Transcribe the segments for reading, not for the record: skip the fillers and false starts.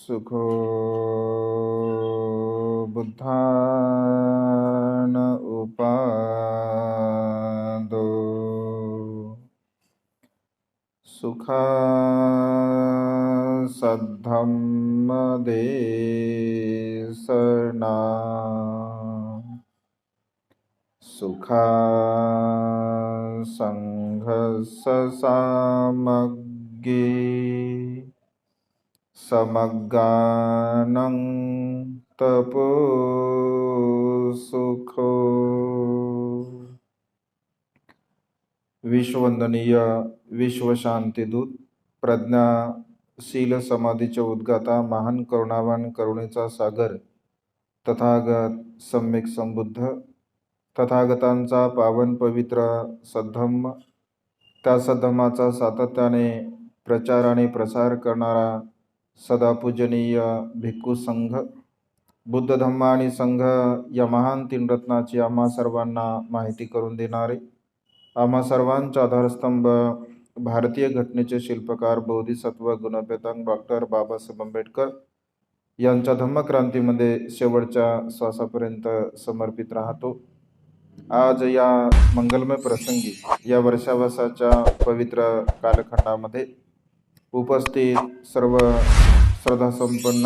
सुखो बुद्धान उपादो सुखा सद्धम्म देशना सुखा संघ सामग्री समगानं तपो सुखो। विश्ववंदनीय विश्वशांतीदूत प्रज्ञाशील समाधीचे उद्गाता महान करुणावान करुणेचा सागर तथागत सम्यक संबुद्ध तथागतांचा पावन पवित्र सद्धम्म, त्या सद्धम्माचा सातत्याने प्रचार आणि प्रसार करणारा सदापूजनीय भिक्खू संघ, बुद्ध धम्म आणि संघ या महान तीन रत्नाची आम्हा सर्वांना माहिती करून देणारे, आम्हा सर्वांचा आधारस्तंभ भारतीय घटनेचे शिल्पकार बोधिसत्व गुणपेतांग डॉक्टर बाबासाहेब आंबेडकर यांच्या धम्मक्रांतीमध्ये शेवटच्या श्वासापर्यंत समर्पित राहतो। आज या मंगलमय प्रसंगी या वर्षावसाच्या पवित्र कालखंडामध्ये उपस्थित सर्व श्रद्धासंपन्न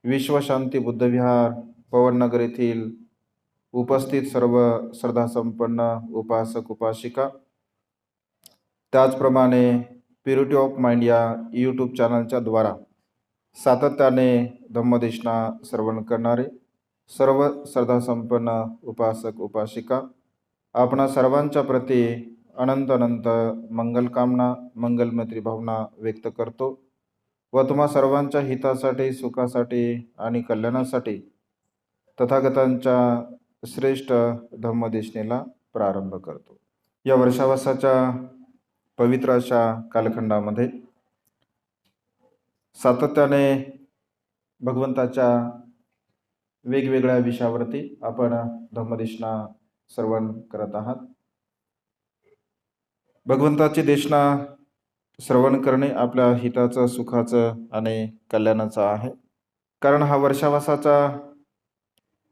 विश्वशांती बुद्धविहार पवननगर येथील उपस्थित सर्व श्रद्धासंपन्न उपासक उपासिका, त्याचप्रमाणे प्युरिटी ऑफ माइंड या यूट्यूब चॅनलच्या द्वारा सातत्याने धम्मदेशना श्रवण करणारे सर्व श्रद्धासंपन्न उपासक उपासिका, आपणा सर्वांच्या प्रती अनंत अनंत मंगलकामना मंगलमैत्री भावना व्यक्त करतो व तुम्हा सर्वांच्या हितासाठी सुखासाठी आणि कल्याणासाठी तथागतांच्या श्रेष्ठ धम्मदेशनेला प्रारंभ करतो। या वर्षावसाच्या पवित्र अशा कालखंडामध्ये सातत्याने भगवंताच्या वेगवेगळ्या विषयावरती आपण धम्मदेशना श्रवण करत आहात। भगवंताची देशना श्रवण करणे आपल्या हिताचं सुखाचं आणि कल्याणाचं आहे, कारण हा वर्षावसाचा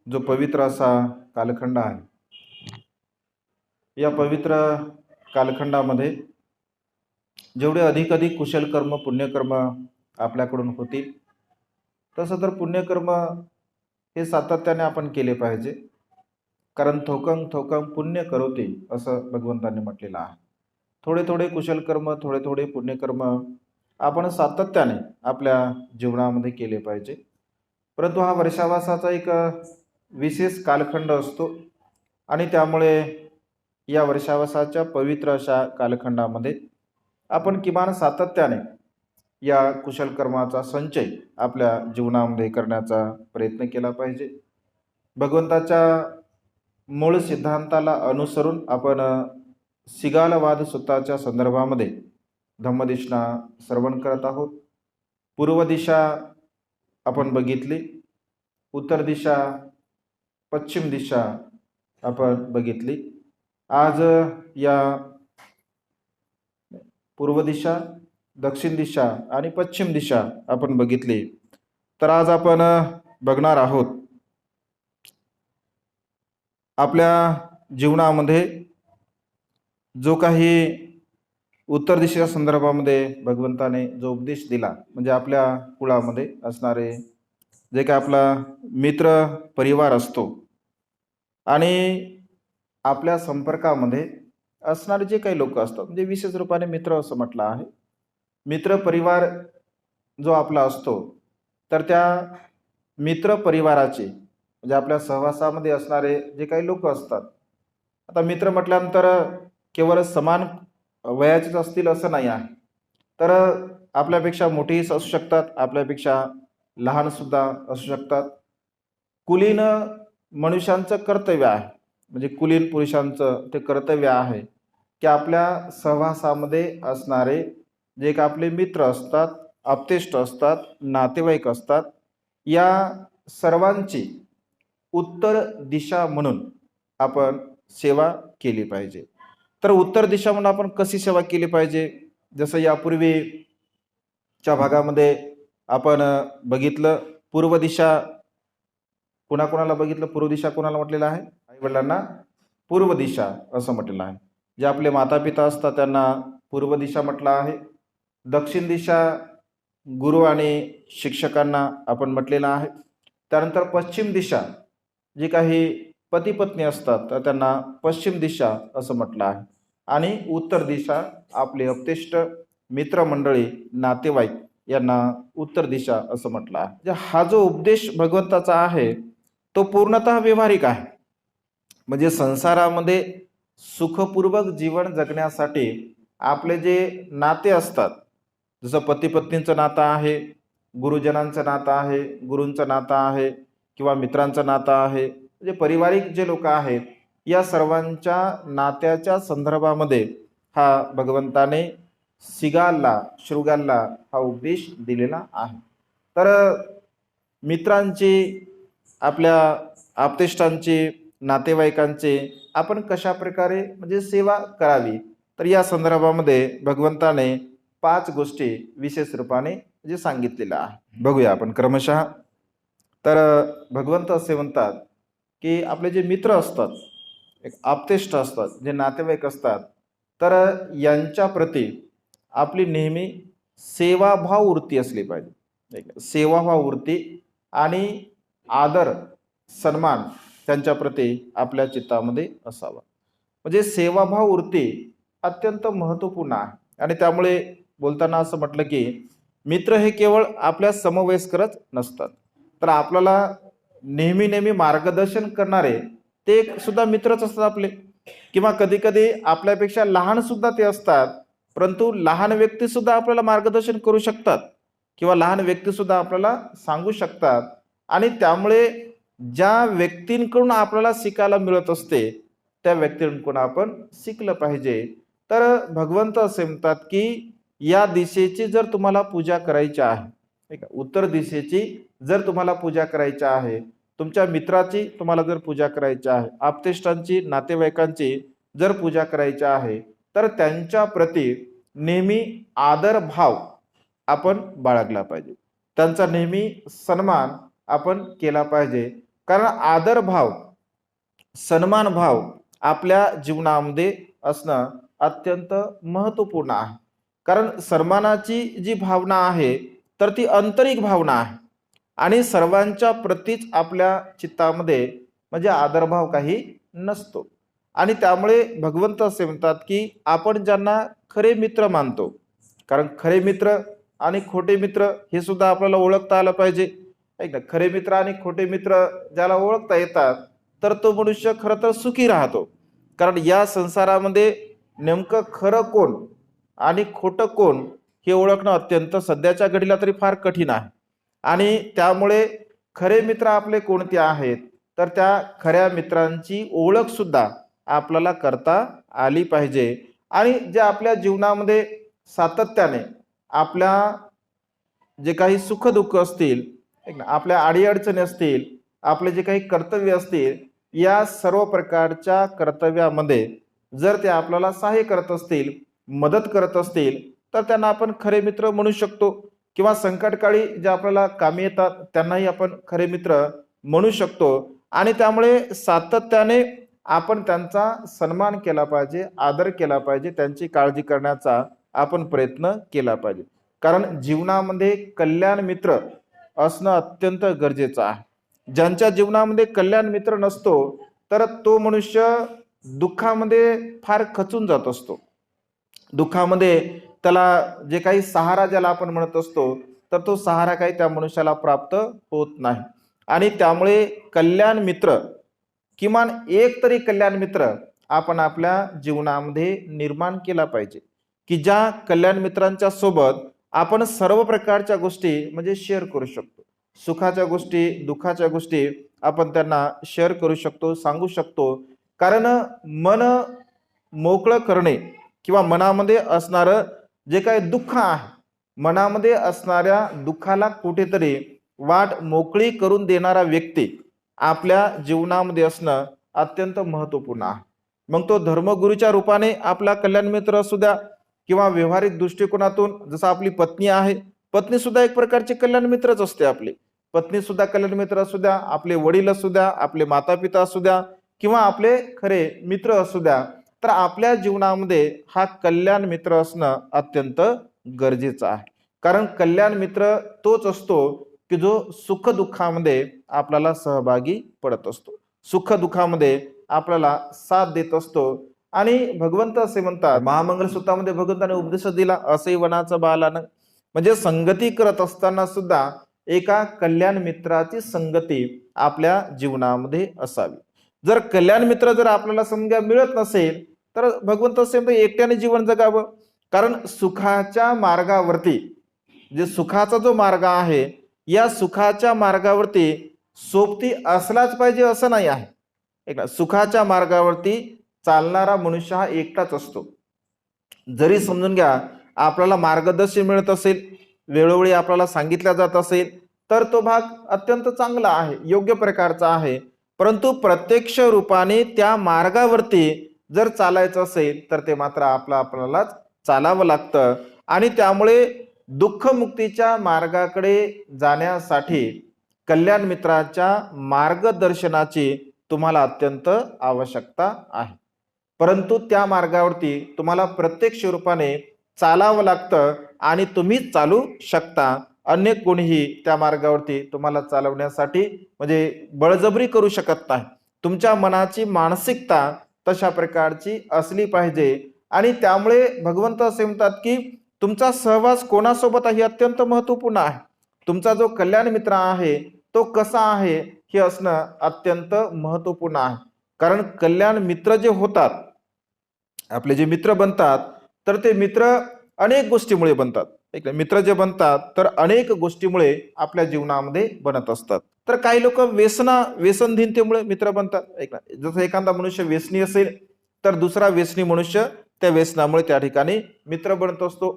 जो पवित्र असा कालखंड आहे, या पवित्र कालखंडामध्ये जेवढे अधिक कुशल कर्म पुण्यकर्म आपल्याकडून होतील, तसं तर पुण्यकर्म हे सातत्याने आपण केले पाहिजे, कारण थोकं थोकं पुण्य करोती असं भगवंतांनी म्हटलेलं आहे। थोडे थोडे कुशल कर्म थोडे थोडे पुण्यकर्म आपण सातत्याने आपल्या जीवनामध्ये केले पाहिजे। परंतु हा वर्षावासाचा एक विशेष कालखंड असतो आणि त्यामुळे या वर्षावासाच्या पवित्र अशा कालखंडामध्ये आपण किमान सातत्याने या कुशल कर्माचा संचय आपल्या जीवनामध्ये करण्याचा प्रयत्न केला पाहिजे। भगवंताच्या मूळ सिद्धांताला अनुसरून आपण सिगालवाद सूत्राच्या संदर्भामध्ये धम्मदेशना श्रवण करत आहोत। पूर्व दिशा आपण बघितली, उत्तर दिशा पश्चिम दिशा आपण बघितली। आज या पूर्व दिशा दक्षिण दिशा आणि पश्चिम दिशा आपण बघितली, तर आज आपण बघणार आहोत आपल्या जीवनामध्ये जो काही उत्तर दिशेच्या संदर्भामध्ये भगवंताने जो उपदेश दिला, म्हणजे आपल्या कुळामध्ये असणारे जे काही आपला मित्र परिवार असतो आणि आपल्या संपर्कामध्ये असणारे जे काही लोक असतात, म्हणजे विशेष रूपाने मित्र असं म्हटलं आहे। मित्र परिवार जो आपला असतो, तर त्या मित्र परिवाराचे म्हणजे आपल्या सहवासामध्ये असणारे जे काही लोक असतात, आता मित्र म्हटल्यानंतर केवळ समान वयाचेच असतील असं नाही आहे, तर आपल्यापेक्षा मोठेही असू शकतात, आपल्यापेक्षा लहानसुद्धा असू शकतात। कुलीन मनुष्यांचं कर्तव्य आहे, म्हणजे कुलीन पुरुषांचं ते कर्तव्य आहे की आपल्या सहवासामध्ये असणारे जे का आपले मित्र असतात, आप्तेष्ट असतात, नातेवाईक असतात, या सर्वांची उत्तर दिशा म्हणून आपण सेवा केली पाहिजे। तर उत्तर दिशा म्हणून आपण कशी सेवा केली पाहिजे, जसं यापूर्वीच्या भागामध्ये आपण बघितलं पूर्व दिशा कोणाकोणाला बघितलं, पूर्व दिशा कोणाला म्हटलेलं आहे? आई वडिलांना पूर्व दिशा असं म्हटलेलं आहे. जे आपले माता पिता असतात त्यांना पूर्व दिशा म्हटलं आहे. दक्षिण दिशा गुरु आणि शिक्षकांना आपण म्हटलेलं आहे. त्यानंतर पश्चिम दिशा जी काही पती पत्नी असतात तर त्यांना पश्चिम दिशा असं म्हटलं आहे. आणि उत्तर दिशा आपले अपतेष्ट मित्रमंडळी नातेवाईक यांना उत्तर दिशा असं म्हटलं आहे. हा जो उपदेश भगवंताचा आहे तो पूर्णतः व्यावहारिक आहे. म्हणजे संसारामध्ये सुखपूर्वक जीवन जगण्यासाठी आपले जे नाते असतात, जसं पती पत्नींचं नातं आहे, गुरुजनांचं नातं आहे, गुरूंचं नातं आहे किंवा मित्रांचं नातं आहे, म्हणजे पारिवारिक जे लोक आहेत या सर्वांच्या नात्याच्या संदर्भामध्ये हा भगवंताने शृगालला हा उपदेश दिलेला आहे. तर मित्रांची, आपल्या आप्तेष्टांची, नातेवाईकांचे आपण कशा प्रकारे म्हणजे सेवा करावी, तर या संदर्भामध्ये भगवंताने 5 गोष्टी विशेष रूपाने म्हणजे सांगितलेल्या आहे. बघूया आपण क्रमशः. तर भगवंत असे म्हणतात की आपले जे मित्र असतात, एक आप्तेष्ट असतात, जे नातेवाईक असतात, तर यांच्या प्रती आपली नेहमी सेवाभाव वृत्ती असली पाहिजे. सेवाभाव वृत्ती आणि आदर सन्मान त्यांच्या प्रती आपल्या चित्तामध्ये असावा. म्हणजे सेवाभाव वृत्ती अत्यंत महत्त्वपूर्ण आहे. आणि त्यामुळे बोलताना असं म्हटलं की मित्र हे केवळ आपल्या समवयस्करच नसतात, तर आपल्याला नेहमी नेहमी मार्गदर्शन करणारे ते सुद्धा मित्रच असतात आपले. किंवा कधी कधी आपल्यापेक्षा लहान सुद्धा ते असतात, परंतु लहान व्यक्ती सुद्धा आपल्याला मार्गदर्शन करू शकतात किंवा लहान व्यक्ती सुद्धा आपल्याला सांगू शकतात. आणि त्यामुळे ज्या व्यक्तींकडून आपल्याला शिकायला मिळत असते त्या व्यक्तींकडून आपण शिकलं पाहिजे. तर भगवंत असे म्हणतात की या दिशेची जर तुम्हाला पूजा करायची आहे, उत्तर दिशेची जर तुम्हाला पूजा करायची आहे, तुमच्या मित्राची तुम्हाला जर पूजा करायची आहे, आप्तेष्टांची, नातेवाईकांची जर पूजा करायची आहे, तर त्यांच्या प्रती नेहमी आदर भाव आपण बाळगला पाहिजे. त्यांचा नेहमी सन्मान आपण केला पाहिजे. कारण आदर भाव, सन्मान भाव आपल्या जीवनामध्ये असणं अत्यंत महत्त्वपूर्ण आहे. कारण सन्मानाची जी भावना आहे तर ती आंतरिक भावना आहे आणि सर्वांच्या प्रतीच आपल्या चित्तामध्ये म्हणजे आदरभाव काही नसतो. आणि त्यामुळे भगवंत असे म्हणतात की आपण ज्यांना खरे मित्र मानतो, कारण खरे मित्र आणि खोटे मित्र हे सुद्धा आपल्याला ओळखता आलं पाहिजे. खरे मित्र आणि खोटे मित्र ज्याला ओळखता येतात तर तो मनुष्य खरं तर सुखी राहतो. कारण या संसारामध्ये नेमकं खरं कोण आणि खोटं कोण हे ओळखणं अत्यंत सध्याच्या घडीला तरी फार कठीण आहे. आणि त्यामुळे खरे मित्र आपले कोणते आहेत तर त्या खऱ्या मित्रांची ओळख सुद्धा आपल्याला करता आली पाहिजे. आणि जे आपल्या जीवनामध्ये सातत्याने आपल्या जे काही सुखदुःख असतील, आपल्या अडीअडचणी असतील, आपले जे काही कर्तव्य असतील, या सर्व प्रकारच्या कर्तव्यामध्ये जर ते आपल्याला सहाय्य करत असतील, मदत करत असतील, तर त्यांना आपण खरे मित्र म्हणू शकतो. किंवा संकटकाळी जे आपल्याला कामी येतात त्यांनाही आपण खरे मित्र म्हणू शकतो. आणि त्यामुळे सातत्याने आपण त्यांचा सन्मान केला पाहिजे, आदर केला पाहिजे, त्यांची काळजी करण्याचा आपण प्रयत्न केला पाहिजे. कारण जीवनामध्ये कल्याण मित्र असणं अत्यंत गरजेचं आहे. ज्यांच्या जीवनामध्ये कल्याण मित्र नसतो तर तो मनुष्य दुःखामध्ये फार खचून जात असतो. दुःखामध्ये त्याला जे काही सहारा ज्याला आपण म्हणत असतो तर तो सहारा काही त्या मनुष्याला प्राप्त होत नाही. आणि त्यामुळे कल्याण मित्र, किमान एक तरी कल्याण मित्र आपण आपल्या जीवनामध्ये निर्माण केला पाहिजे, की ज्या कल्याण मित्रांच्या सोबत आपण सर्व प्रकारच्या गोष्टी म्हणजे शेअर करू शकतो. सुखाच्या गोष्टी, दुःखाच्या गोष्टी आपण त्यांना शेअर करू शकतो, सांगू शकतो. कारण मन मोकळं करणे किंवा मनामध्ये असणारं जे काही दुःख आहे, मनामध्ये असणाऱ्या दुःखाला कुठेतरी वाट मोकळी करून देणारा व्यक्ती आपल्या जीवनामध्ये असणं अत्यंत महत्त्वपूर्ण आहे. मग तो धर्मगुरूच्या रूपाने आपला कल्याण मित्र असू द्या किंवा व्यवहारिक दृष्टिकोनातून जसं आपली पत्नी आहे, पत्नी सुद्धा एक प्रकारचे कल्याण मित्रच असते आपले. पत्नी सुद्धा कल्याण मित्र असू द्या, आपले वडील असू द्या, आपले माता पिता असू द्या किंवा आपले खरे मित्र असू द्या, तर आपल्या जीवनामध्ये हा कल्याण मित्र असणं अत्यंत गरजेचं आहे. कारण कल्याण मित्र तोच असतो की जो सुख दुःखामध्ये आपल्याला सहभागी पडत असतो, सुख दुःखामध्ये आपल्याला साथ देत असतो. आणि भगवंत असे म्हणतात, महामंगल सूत्रामध्ये भगवंताने उपदेश दिला, असे वनाचं बालानं, म्हणजे संगती करत असताना सुद्धा एका कल्याण मित्राची संगती आपल्या जीवनामध्ये असावी. जर कल्याण मित्र जर आपल्याला समजा मिळत नसेल तर भगवंत असे म्हणतात एकट्याने जीवन जगावं. कारण सुखाच्या मार्गावरती, जे सुखाचा जो मार्ग आहे, या सुखाच्या मार्गावरती सोबती असलाच पाहिजे असं नाही आहे. सुखाच्या मार्गावरती चालणारा मनुष्य हा एकटाच असतो. जरी समजून घ्या आपल्याला मार्गदर्शन मिळत असेल, वेळोवेळी आपल्याला सांगितलं जात असेल, तर तो भाग अत्यंत चांगला आहे, योग्य प्रकारचा आहे. परंतु प्रत्यक्ष रूपाने त्या मार्गावरती जर चालायचं असेल तर ते मात्र आपल्यालाच चालावं लागतं. आणि त्यामुळे दुःखमुक्तीच्या मार्गाकडे जाण्यासाठी कल्याण मित्राच्या मार्गदर्शनाची तुम्हाला अत्यंत आवश्यकता आहे. परंतु त्या मार्गावरती तुम्हाला प्रत्यक्ष रूपाने चालावं लागतं आणि तुम्ही चालू शकता. अन्य कोणीही त्या मार्गावरती तुम्हाला चालवण्यासाठी म्हणजे बळजबरी करू शकत नाही. तुमच्या मनाची मानसिकता तशा प्रकारची असली पाहिजे. आणि त्यामुळे भगवंत असे म्हणतात की तुमचा सहवास कोणासोबत आहे अत्यंत महत्वपूर्ण आहे. तुमचा जो कल्याण मित्र आहे तो कसा आहे हे असणं अत्यंत महत्वपूर्ण आहे. कारण कल्याण मित्र जे होतात, आपले जे मित्र बनतात, तर ते मित्र अनेक गोष्टीमुळे बनतात. मित्र जे बनतात तर अनेक गोष्टीमुळे आपल्या जीवनामध्ये बनत असतात. तर काही लोक व्यसनधीनतेमुळे मित्र बनतात. जसं एखादा मनुष्य व्यसनी असेल तर दुसरा व्यसनी मनुष्य त्या व्यसनामुळे त्या ठिकाणी मित्र बनत असतो.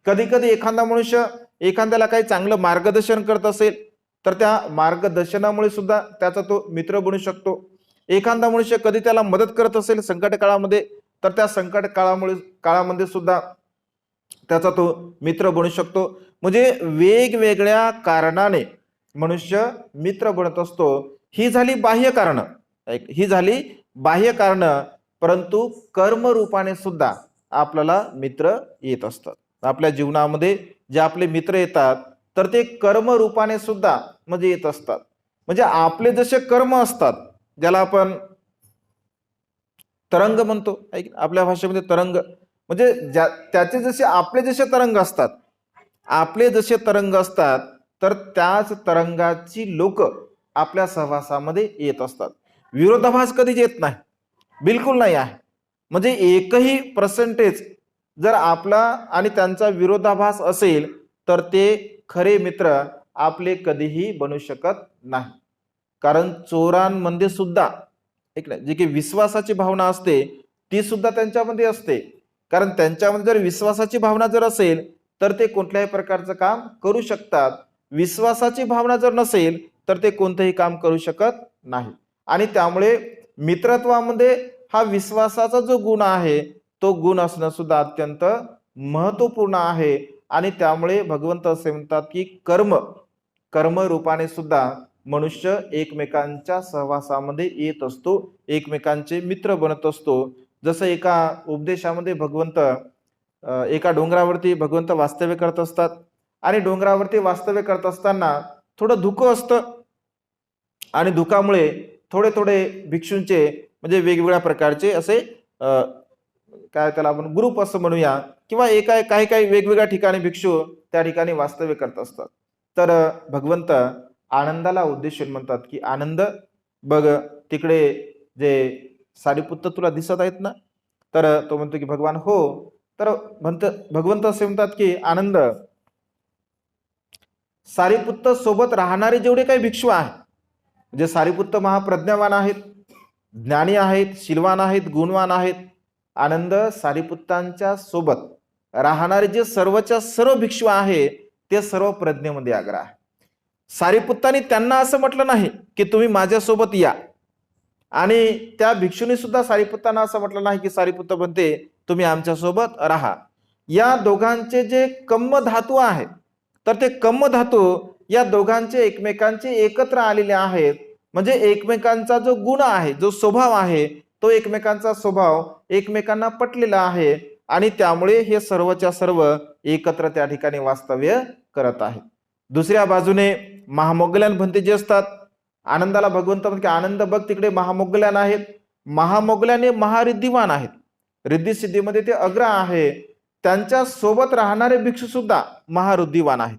कधी कधी एखादा मनुष्य एखाद्याला काही चांगलं मार्गदर्शन करत असेल तर त्या मार्गदर्शनामुळे सुद्धा त्याचा तो मित्र बनू शकतो. एखादा मनुष्य कधी त्याला मदत करत असेल संकट काळामध्ये, तर त्या संकट काळामध्ये सुद्धा त्याचा तो मित्र बनू शकतो. म्हणजे वेगवेगळ्या कारणाने मनुष्य मित्र बनत असतो. ही झाली बाह्य कारण. परंतु कर्म रूपाने सुद्धा आपल्याला मित्र येत असतात. आपल्या जीवनामध्ये जे आपले मित्र येतात तर ते कर्म रूपाने सुद्धा म्हणजे येत असतात. म्हणजे आपले जसे कर्म असतात, ज्याला आपण तरंग म्हणतो, आपल्या भाषेमध्ये तरंग, म्हणजे त्याचे जसे आपले जसे तरंग असतात, तर त्याच तरंगाची लोक आपल्या सहवासामध्ये येत असतात. विरोधाभास कधीच येत नाही, बिलकुल नाही आहे. म्हणजे एकही पर्सेंटेज जर आपला आणि त्यांचा विरोधाभास असेल तर ते खरे मित्र आपले कधीही बनू शकत नाही. कारण चोरांमध्ये सुद्धा जी काही विश्वासाची भावना असते ती सुद्धा त्यांच्यामध्ये असते. कारण त्यांच्यामध्ये जर विश्वासाची भावना जर असेल तर ते कोणत्याही प्रकारचं काम करू शकतात. विश्वासाची भावना जर नसेल तर ते कोणतेही काम करू शकत नाही. आणि त्यामुळे मित्रत्वामध्ये हा विश्वासाचा जो गुण आहे तो गुण असणं सुद्धा अत्यंत महत्वपूर्ण आहे. आणि त्यामुळे भगवंत असे म्हणतात की कर्म रूपाने सुद्धा मनुष्य एकमेकांच्या सहवासामध्ये येत असतो, एकमेकांचे मित्र बनत असतो. जसं एका उपदेशामध्ये भगवंत एका डोंगरावरती भगवंत वास्तव्य करत असतात. आणि डोंगरावरती वास्तव्य करत असताना थोडं धुकं असतं आणि धुकामुळे थोडे थोडे भिक्षूंचे म्हणजे वेगवेगळ्या प्रकारचे असे काय त्याला आपण ग्रुप असं म्हणूया, किंवा काही काही वेगवेगळ्या ठिकाणी भिक्षू त्या ठिकाणी वास्तव्य करत असतात. तर भगवंत आनंदाला उद्देशून म्हणतात की आनंद बघ, तिकडे जे सारीपुत्र तुला दिसत आहेत ना. तर तो म्हणतो की भगवान हो. तर भगवंत असे म्हणतात की आनंद, सारीपुत्र सोबत राहणारे जेवढे काही भिक्षू आहेत, म्हणजे सारीपुत्र महाप्रज्ञावान आहेत, ज्ञानी आहेत, शीलवान आहेत, गुणवान आहेत. आनंद, सारीपुत्रांच्या सोबत राहणारे जे सर्वच्या सर्व भिक्षू आहे ते सर्व प्रज्ञेमध्ये आग्रह आहे. सारीपुत्रांनी त्यांना असं म्हटलं नाही की तुम्ही माझ्यासोबत या, आणि त्या भिक्षूंनी सुद्धा सारीपुत्रांना असं म्हटलं नाही की सारीपुत्र म्हणते तुम्ही आमच्या सोबत राहा. या दोघांचे जे कम्म धातू आहेत, तर ते कम्म धातू या दोघांचे एकमेकांचे एकत्र आलेले आहेत, म्हणजे एकमेकांचा जो गुण आहे, जो स्वभाव आहे, तो एकमेकांचा स्वभाव एकमेकांना पटलेला आहे आणि त्यामुळे हे सर्वच्या सर्व एकत्र त्या ठिकाणी वास्तव्य करत आहेत. दुसऱ्या बाजूने महामोगल्यान भंते जे असतात, आनंदाला भगवंत म्हणजे आनंद बघ तिकडे महामोगल्यान आहेत. महामोगल्यान हे महारिद्धिवान आहेत, रिद्धी सिद्धीमध्ये ते अग्र आहे. त्यांच्या सोबत राहणारे भिक्षू सुद्धा महारुद्धिवान आहेत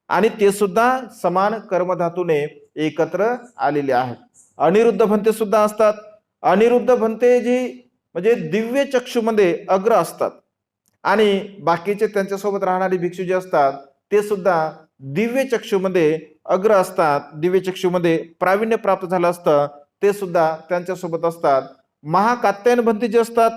आणि ते सुद्धा समान कर्मधातूने एकत्र आलेले आहेत. अनिरुद्ध भंते सुद्धा असतात. अनिरुद्ध भंते जी म्हणजे दिव्य चक्षुमध्ये अग्र असतात आणि बाकीचे त्यांच्यासोबत राहणारे भिक्षू जे असतात ते सुद्धा दिव्य चक्षुमध्ये अग्र असतात. दिव्य चक्षुमध्ये प्रावीण्य प्राप्त झालं असतं ते सुद्धा त्यांच्यासोबत असतात. महाकात्यायन भंते जे असतात,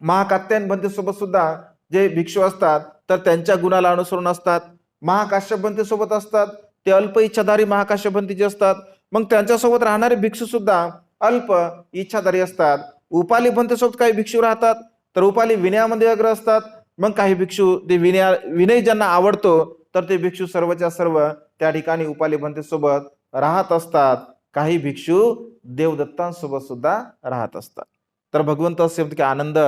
महाकात्यायन भंते सोबत सुद्धा जे भिक्षू असतात तर त्यांच्या गुणाला अनुसरून असतात. महाकाश्यप भंते सोबत असतात, ते अल्प इच्छाधारी महाकाश्यप भंते जे असतात, मग त्यांच्यासोबत राहणारे भिक्षू सुद्धा अल्प इच्छाधारी असतात. उपाली भंते सोबत काही भिक्षू राहतात तर उपाली विनयामध्ये अग्र असतात. मग काही भिक्षू ते विनय ज्यांना आवडतो तर ते भिक्षू सर्वच्या सर्व त्या ठिकाणी उपाली भंते सोबत राहत असतात. काही भिक्षू देवदत्तांसोबत सुद्धा राहत असतात. तर भगवंत असे म्हणतात की आनंद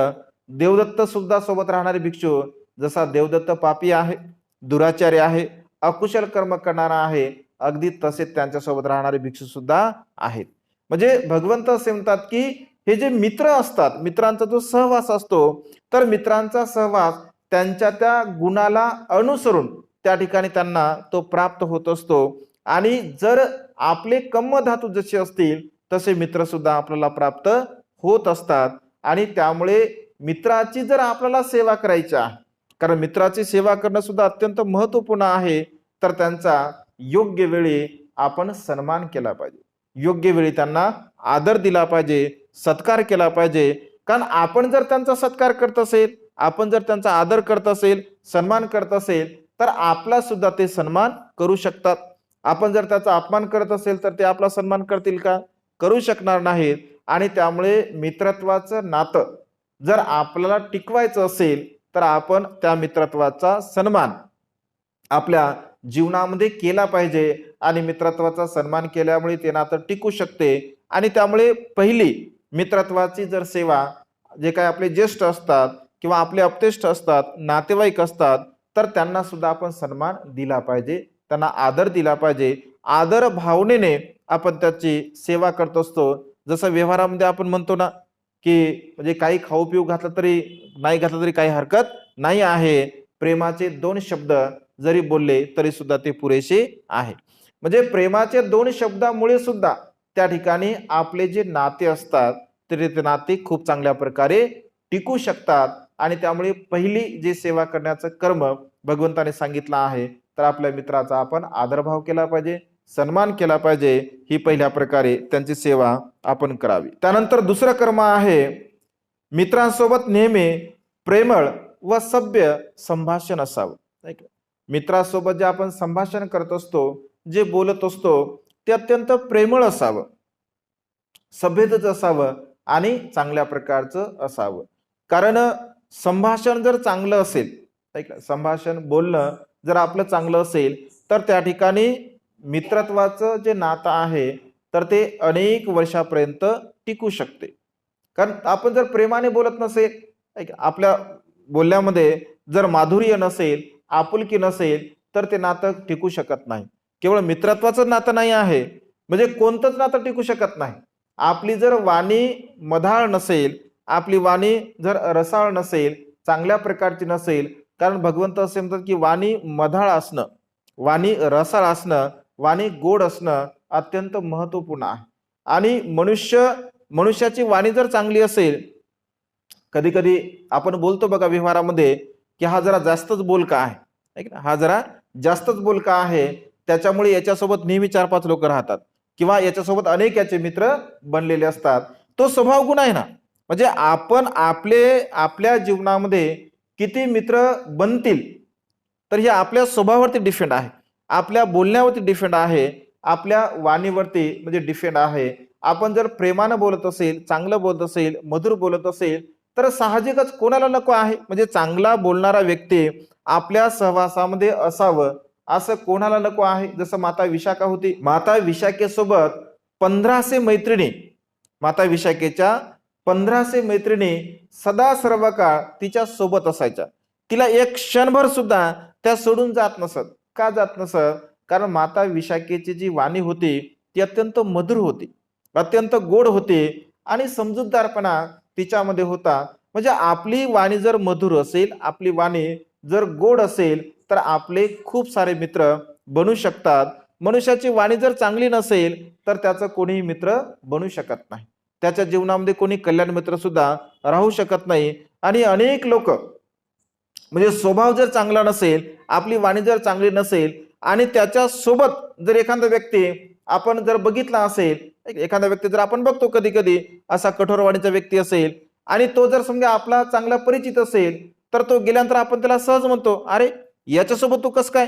देवदत्त सुद्धा सोबत राहणारे भिक्षू, जसा देवदत्त पापी आहे, दुराचारी आहे, अकुशल कर्म करणारा आहे, अगदी तसेच त्यांच्यासोबत राहणारे भिक्षू सुद्धा आहेत. म्हणजे भगवंत असे म्हणतात की हे जे मित्र असतात, मित्रांचा जो सहवास असतो, तर मित्रांचा सहवास त्यांच्या त्या गुणाला अनुसरून त्या ठिकाणी त्यांना तो प्राप्त होत असतो. आणि जर आपले कम्म धातू जसे असतील तसे मित्र सुद्धा आपल्याला प्राप्त होत असतात. आणि त्यामुळे मित्राची जर आपल्याला सेवा करायची आहे, कारण मित्राची सेवा करणं सुद्धा अत्यंत महत्वपूर्ण आहे, तर त्यांचा योग्य वेळी आपण सन्मान केला पाहिजे, योग्य वेळी त्यांना आदर दिला पाहिजे, सत्कार केला पाहिजे. कारण आपण जर त्यांचा सत्कार करत असेल, आपण जर त्यांचा आदर करत असेल, सन्मान करत असेल, तर आपला सुद्धा ते सन्मान करू शकतात. आपण जर त्याचा अपमान करत असेल तर ते आपला सन्मान करतील का? करू शकणार नाहीत. आणि त्यामुळे मित्रत्वाचं नातं जर आपल्याला टिकवायचं असेल तर आपण त्या मित्रत्वाचा सन्मान आपल्या जीवनामध्ये केला पाहिजे. आणि मित्रत्वाचा सन्मान केल्यामुळे ते नातं टिकू शकते. आणि त्यामुळे पहिली मित्रत्वाची जर सेवा, जे काही आपले ज्येष्ठ असतात किंवा आपले अपतेष्ट असतात, नातेवाईक असतात, तर त्यांना सुद्धा आपण सन्मान दिला पाहिजे, त्यांना आदर दिला पाहिजे. आदर भावनेने आपण त्याची सेवा करत असतो. जसं व्यवहारामध्ये आपण म्हणतो ना की म्हणजे काही खाऊ पिऊ घातलं तरी नाही घातलं तरी काही हरकत नाही आहे, प्रेमाचे 2 शब्द जरी बोलले तरी सुद्धा ते पुरेसे आहे. म्हणजे प्रेमाचे 2 शब्दामुळे सुद्धा त्या ठिकाणी आपले जे नाते असतात तर ते नाते खूप चांगल्या प्रकारे टिकू शकतात. आणि त्यामुळे पहिली जे सेवा करण्याचं कर्म भगवंताने सांगितलं आहे, तर आपल्या मित्राचा आपण आदरभाव केला पाहिजे, सन्मान केला पाहिजे. ही पहिल्या प्रकारे त्यांची सेवा आपण करावी. त्यानंतर दुसरं कर्म आहे, मित्रांसोबत नेहमी प्रेमळ व सभ्य संभाषण असावं. मित्रासोबत जे आपण संभाषण करत असतो, जे बोलत असतो, ते अत्यंत प्रेमळ असावं, सभ्यतेच असावं आणि चांगल्या प्रकारचं असावं. कारण संभाषण जर चांगलं असेल, संभाषण बोलणं जर आपलं चांगलं असेल तर त्या ठिकाणी मित्रत्वाचं जे नातं आहे तर ते अनेक वर्षापर्यंत टिकू शकते. कारण आपण जर प्रेमाने बोलत नसेल, आपल्या बोलण्यामध्ये जर माधुर्य नसेल, आपुलकी नसेल, तर ते नातं टिकू शकत नाही. केवळ मित्रत्वाचं नातं नाही आहे, म्हणजे कोणतंच नातं टिकू शकत नाही. आपली जर वाणी मधाळ नसेल, आपली वाणी जर रसाळ नसेल, चांगल्या प्रकारची नसेल, कारण भगवंत असे म्हणतात की वाणी मधाळ असणं, वाणी रसाळ असणं, वाणी गोड असणं अत्यंत महत्वपूर्ण आहे. आणि मनुष्याची वाणी जर चांगली असेल, कधी कधी आपण बोलतो बघा व्यवहारामध्ये की हा जरा जास्तच बोलका आहे, हा जरा जास्तच बोलका आहे, त्याच्यामुळे याच्यासोबत नेहमी 4-5 लोक राहतात किंवा याच्यासोबत अनेक याचे मित्र बनलेले असतात. तो स्वभाव गुण आहे ना. म्हणजे आपण आपल्या जीवनामध्ये किती मित्र बनतील तर हे आपल्या स्वभावावरती डिपेंड आहे, आपल्या बोलण्यावरती डिपेंड आहे, आपल्या वाणीवरती म्हणजे डिपेंड आहे. आपण जर प्रेमानं बोलत असेल, चांगलं बोलत असेल, मधुर बोलत असेल, तर साहजिकच कोणाला नको आहे, म्हणजे चांगला बोलणारा व्यक्ती आपल्या सहवासामध्ये असावं, असं कोणाला नको आहे? जसं माता विशाखा होती, माता विशाखेसोबत 1500 मैत्रिणी, माता विशाखेच्या 1500 मैत्रिणी सदा सर्व काळ तिच्या सोबत असायच्या. तिला एक क्षणभर सुद्धा त्या सोडून जात नसत. का जात नसत? कारण माता विशाखेची जी वाणी होती ती अत्यंत मधुर होती, अत्यंत गोड होती आणि समजूतदारपणा तिच्यामध्ये होता. म्हणजे आपली वाणी जर मधुर असेल, आपली वाणी जर गोड असेल, तर आपले खूप सारे मित्र बनू शकतात. मनुष्याची वाणी जर चांगली नसेल तर त्याचं कोणीही मित्र बनू शकत नाही. त्याच्या जीवनामध्ये कोणी कल्याण मित्र सुद्धा राहू शकत नाही. आणि अनेक लोक म्हणजे स्वभाव जर चांगला नसेल, आपली वाणी जर चांगली नसेल आणि त्याच्या सोबत जर एखादा व्यक्ती आपण जर बघितला असेल, एखादा व्यक्ती जर आपण बघतो कधी कधी असा कठोर वाणीचा व्यक्ती असेल आणि तो जर समजा आपला चांगला परिचित असेल, तर तो गेल्यानंतर आपण त्याला सहज म्हणतो, अरे याच्यासोबत तू कसं काय,